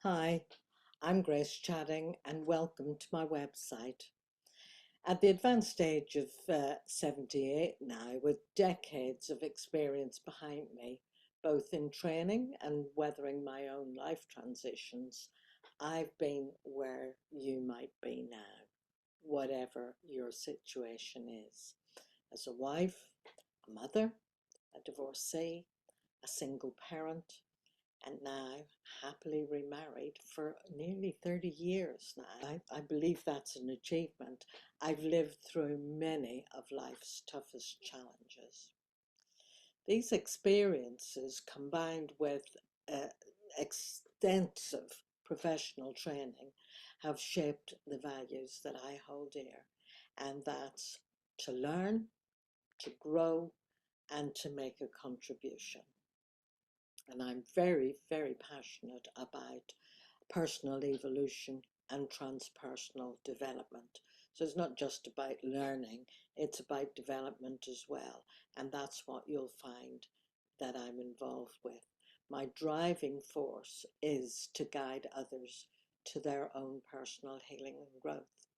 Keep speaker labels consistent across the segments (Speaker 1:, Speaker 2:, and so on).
Speaker 1: Hi, I'm Grace Chatting and welcome to my website. At the advanced age of 78 now, with decades of experience behind me, both in training and weathering my own life transitions, I've been where you might be now, whatever your situation is. As a wife, a mother, a divorcee, a single parent, and now happily remarried for nearly 30 years now. I believe that's an achievement. I've lived through many of life's toughest challenges. These experiences, combined with uh, extensive professional training, have shaped the values that I hold dear, and that's to learn, to grow, and to make a contribution. And I'm very, very passionate about personal evolution and transpersonal development. So it's not just about learning, it's about development as well. And that's what you'll find that I'm involved with. My driving force is to guide others to their own personal healing and growth.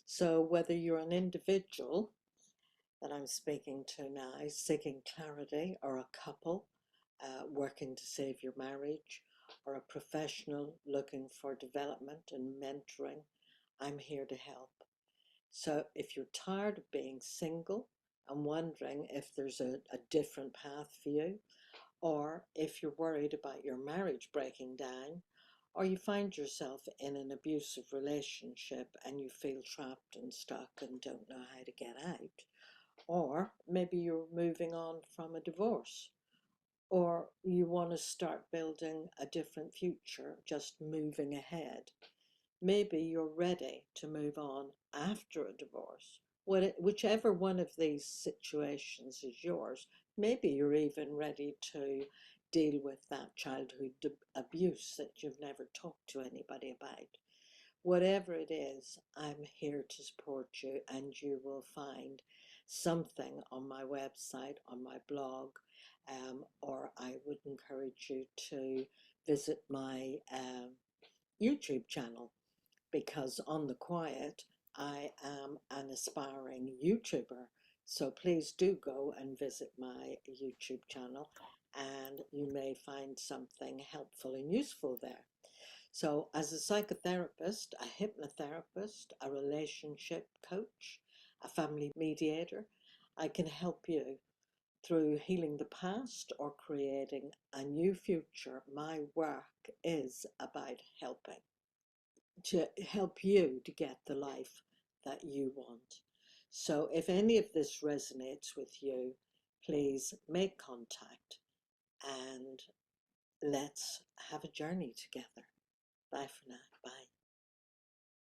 Speaker 1: So whether you're an individual that I'm speaking to now, seeking clarity, or a couple working to save your marriage, or a professional looking for development and mentoring, I'm here to help. So if you're tired of being single and wondering if there's a different path for you, or if you're worried about your marriage breaking down, or you find yourself in an abusive relationship and you feel trapped and stuck and don't know how to get out, or maybe you're moving on from a divorce, or you want to start building a different future, just moving ahead. Maybe you're ready to move on after a divorce. Whichever one of these situations is yours, maybe you're even ready to deal with that childhood abuse that you've never talked to anybody about. Whatever it is, I'm here to support you, and you will find something on my website, on my blog, or I would encourage you to visit my YouTube channel, because on the quiet, I am an aspiring YouTuber. So please do go and visit my YouTube channel, and you may find something helpful and useful there. So as a psychotherapist, a hypnotherapist, a relationship coach, a family mediator, I can help you through healing the past or creating a new future. My work is about helping to help you to get the life that you want. So if any of this resonates with you, please make contact and let's have a journey together. Bye for now. Bye.